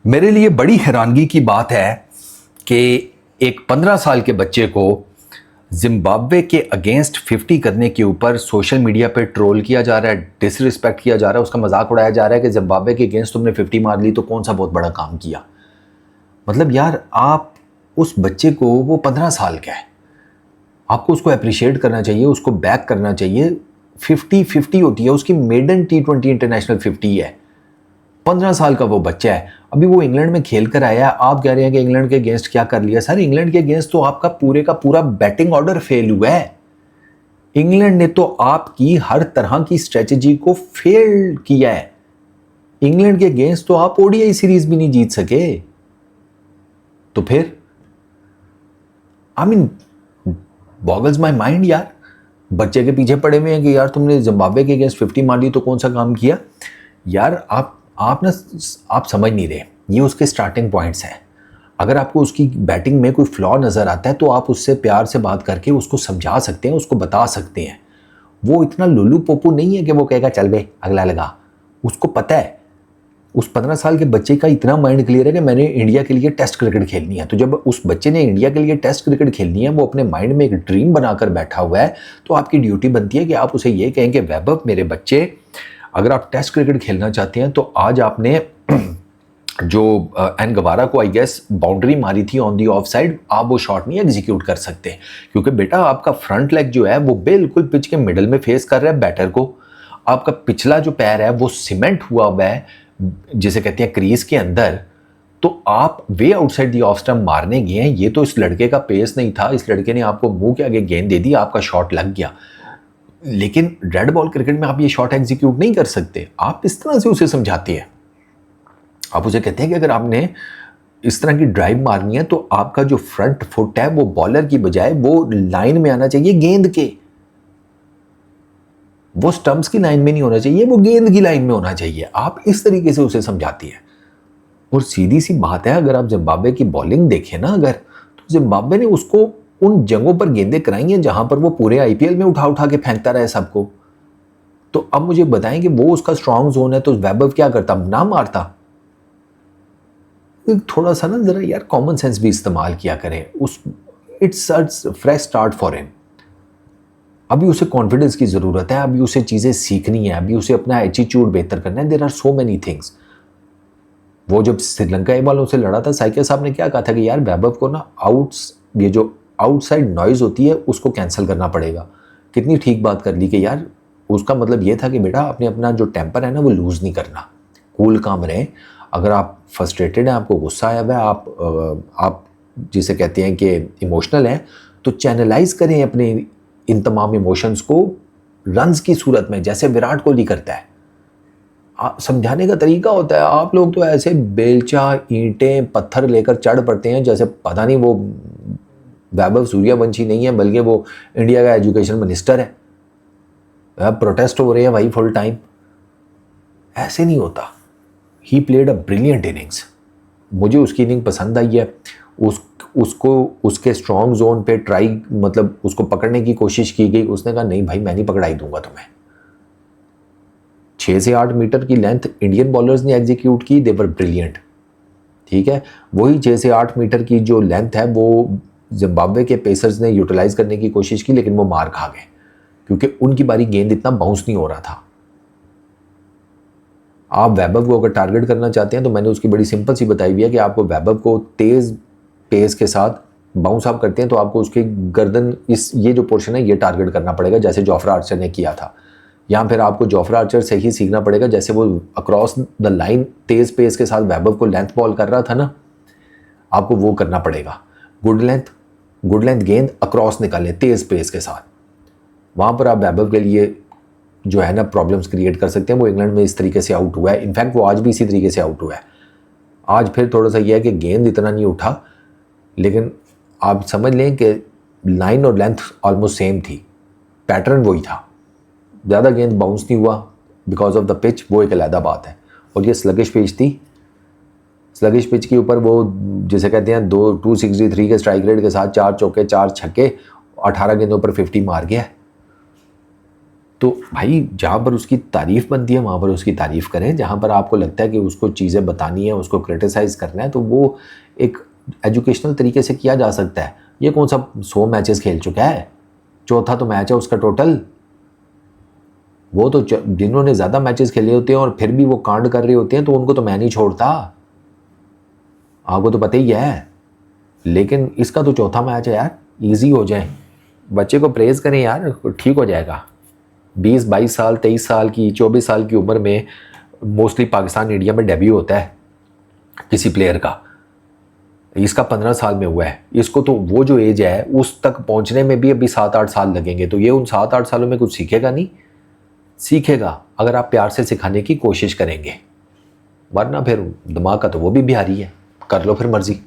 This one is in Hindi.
मेरे लिए बड़ी हैरानगी की बात है कि एक 15 साल के बच्चे को जिम्बाब्वे के अगेंस्ट 50 करने के ऊपर सोशल मीडिया पे ट्रोल किया जा रहा है, डिसरिस्पेक्ट किया जा रहा है, उसका मजाक उड़ाया जा रहा है कि जिम्बाब्वे के अगेंस्ट तुमने 50 मार ली तो कौन सा बहुत बड़ा काम किया। मतलब यार, आप उस बच्चे को, वो 15 साल का है, आपको उसको अप्रिशिएट करना चाहिए, उसको बैक करना चाहिए। 50-50 होती है, उसकी मेडन T20 इंटरनेशनल 50 है। 15 साल का वो बच्चा है, अभी वो इंग्लैंड में खेल कर आया है। आप कह रहे हैं कि इंग्लैंड के अगेंस्ट क्या कर लिया। सर, इंग्लैंड के अगेंस्ट तो आपका पूरे का पूरा बैटिंग ऑर्डर फेल हुआ है। इंग्लैंड ने तो आपकी हर तरह की स्ट्रेटजी को फेल किया है। इंग्लैंड के अगेंस्ट तो आप ओडीआई सीरीज भी नहीं जीत सके। तो फिर I mean boggles my mind यार। बच्चे के पीछे पड़े हुए हैं कि यार तुमने जिम्बाब्वे के अगेंस्ट 50 मार ली तो कौन सा काम किया। यार आप समझ नहीं रहे, ये उसके स्टार्टिंग पॉइंट्स हैं। अगर आपको उसकी बैटिंग में कोई फ्लॉ नज़र आता है तो आप उससे प्यार से बात करके उसको समझा सकते हैं, उसको बता सकते हैं। वो इतना लुल्लू पोपू नहीं है कि वो कहेगा चल बे अगला लगा। उसको पता है, उस 15 साल के बच्चे का इतना माइंड क्लियर है कि मैंने इंडिया के लिए टेस्ट क्रिकेट खेलनी है। तो जब उस बच्चे ने इंडिया के लिए टेस्ट क्रिकेट खेलनी है, वो अपने माइंड में एक ड्रीम बनाकर बैठा हुआ है, तो आपकी ड्यूटी बनती है कि आप उसे ये कहें कि वैभव मेरे बच्चे, अगर आप टेस्ट क्रिकेट खेलना चाहते हैं तो आज आपने जो एन गवारा को आई गेस बाउंड्री मारी थी ऑन दी ऑफ साइड, आप वो शॉट नहीं एग्जीक्यूट कर सकते क्योंकि बेटा आपका फ्रंट लेग जो है वो बिल्कुल पिच के मिडल में फेस कर रहा है बैटर को। आपका पिछला जो पैर है वो सीमेंट हुआ हुआ है, जिसे कहते हैं क्रीज के अंदर। तो आप वे आउटसाइड दी ऑफ स्टंप मारने गए हैं। ये तो इस लड़के का पेस नहीं था, इस लड़के ने आपको मुंह के आगे गेंद दे दी, आपका शॉट लग गया। लेकिन रेड बॉल क्रिकेट में आप ये शॉट एग्जीक्यूट नहीं कर सकते। आप इस तरह से उसे समझाते हैं, आप उसे कहते हैं कि अगर आपने इस तरह की ड्राइव मारनी है तो आपका जो फ्रंट फुट है वो बॉलर की बजाय वो लाइन में आना चाहिए गेंद के, वो स्टंप्स की लाइन में नहीं होना चाहिए, वो गेंद की लाइन में होना चाहिए। आप इस तरीके से उसे समझाती है। और सीधी सी बात है, अगर आप जिम्बाब्वे की बॉलिंग देखें ना, अगर तो जिम्बाब्वे ने उसको उन जगहों पर गेंदें कराई हैं जहां पर वो पूरे आईपीएल में उठा उठा के फेंकता रहा है सबको। तो अब मुझे बताएं कि वो उसका स्ट्रांग जोन है तो वैभव क्या करता, ना मारता। थोड़ा सा ना जरा यार कॉमन सेंस भी इस्तेमाल किया करें। उस it's fresh start for him. अभी उसे कॉन्फिडेंस की ज़रूरत है, अभी उसे चीज़ें सीखनी है, अभी उसे अपना एटीट्यूड बेहतर करना है। There are so many things. वो जब श्रीलंका वालों से लड़ा था, साइकिल साहब ने क्या कहा था कि यार वैभव को ना ये जो आउटसाइड नॉइज़ होती है उसको कैंसिल करना पड़ेगा। कितनी ठीक बात कर ली कि यार उसका मतलब ये था कि बेटा आपने अपना जो टेम्पर है ना वो लूज़ नहीं करना, कूल काम रहें। अगर आप फ्रस्ट्रेटेड हैं, आपको गुस्सा आया हुआ है, आप जिसे कहते हैं कि इमोशनल हैं, तो चैनलाइज करें अपने इन तमाम इमोशंस को रन्स की सूरत में, जैसे विराट कोहली करता है। समझाने का तरीका होता है। आप लोग तो ऐसे बेलचा ईंटें पत्थर लेकर चढ़ पड़ते हैं जैसे पता नहीं वो वैभव सूर्यवंशी नहीं है बल्कि वो इंडिया का एजुकेशन मिनिस्टर है। प्रोटेस्ट हो रहे हैं भाई फुल टाइम। ऐसे नहीं होता। He played a brilliant innings. मुझे उसकी इनिंग पसंद आई है। उसको उसके स्ट्रॉन्ग जोन पे मतलब उसको पकड़ने की कोशिश की गई। उसने कहा नहीं भाई, मैं नहीं पकड़ाई दूंगा तुम्हें। 6 से 8 मीटर की लेंथ इंडियन बॉलर्स ने एग्जीक्यूट की, दे वर ब्रिलियंट। ठीक है, वही 6 से 8 मीटर की जो लेंथ है वो जिम्बाब्वे के पेसर्स ने यूटिलाइज करने की कोशिश की, लेकिन वो मार खा गए क्योंकि उनकी बारी गेंद इतना बाउंस नहीं हो रहा था। आप वैभव को अगर टारगेट करना चाहते हैं तो मैंने उसकी बड़ी सिंपल सी बताई हुई है कि आपको वैभव को तेज़ पेस के साथ बाउंस आप करते हैं तो आपको उसकी गर्दन, ये जो पोर्शन है ये टारगेट करना पड़ेगा, जैसे जोफ्रा आर्चर ने किया था। या फिर आपको जोफ्रा आर्चर से ही सीखना पड़ेगा, जैसे वो अक्रॉस द लाइन तेज़ पेस के साथ वैभव को लेंथ बॉल कर रहा था ना, आपको वो करना पड़ेगा। गुड लेंथ गेंद अक्रॉस निकालें तेज़ पेस के साथ। वहाँ पर आप वैभव के लिए जो है ना प्रॉब्लम्स क्रिएट कर सकते हैं। वो इंग्लैंड में इस तरीके से आउट हुआ है, इनफैक्ट वो आज भी इसी तरीके से आउट हुआ है। आज फिर थोड़ा सा यह है कि गेंद इतना नहीं उठा, लेकिन आप समझ लें कि लाइन और लेंथ ऑलमोस्ट सेम थी, पैटर्न वही था। ज़्यादा गेंद बाउंस नहीं हुआ बिकॉज ऑफ द पिच, वो एक अलग बात है। और ये स्लगिश पिच थी। स्लगिश पिच के ऊपर वो जिसे कहते हैं 263 के स्ट्राइक रेट के साथ 4 चौके 4 छक्के 18 गेंदों पर 50 मार गया। तो भाई जहाँ पर उसकी तारीफ़ बनती है वहाँ पर उसकी तारीफ़ करें, जहाँ पर आपको लगता है कि उसको चीज़ें बतानी है, उसको क्रिटिसाइज़ करना है, तो वो एक एजुकेशनल तरीके से किया जा सकता है। ये कौन सा 100 मैचेस खेल चुका है, चौथा तो मैच है उसका टोटल। वो तो जिन्होंने ज़्यादा मैचेस खेले होते हैं और फिर भी वो कांड कर रहे होते हैं तो उनको तो मैं नहीं छोड़ता, आपको तो पता ही है। लेकिन इसका तो चौथा मैच है यार, इजी हो जाए, बच्चे को प्रेज़ करें यार, ठीक हो जाएगा। 20-22 साल, 23 साल की, 24 साल की उम्र में मोस्टली पाकिस्तान इंडिया में डेब्यू होता है किसी प्लेयर का। इसका 15 साल में हुआ है, इसको तो वो जो एज है उस तक पहुंचने में भी अभी 7-8 साल लगेंगे। तो ये उन 7-8 सालों में कुछ सीखेगा नहीं, सीखेगा अगर आप प्यार से सिखाने की कोशिश करेंगे, वरना फिर दिमाग का तो वो भी बिहारी है, कर लो फिर मर्जी।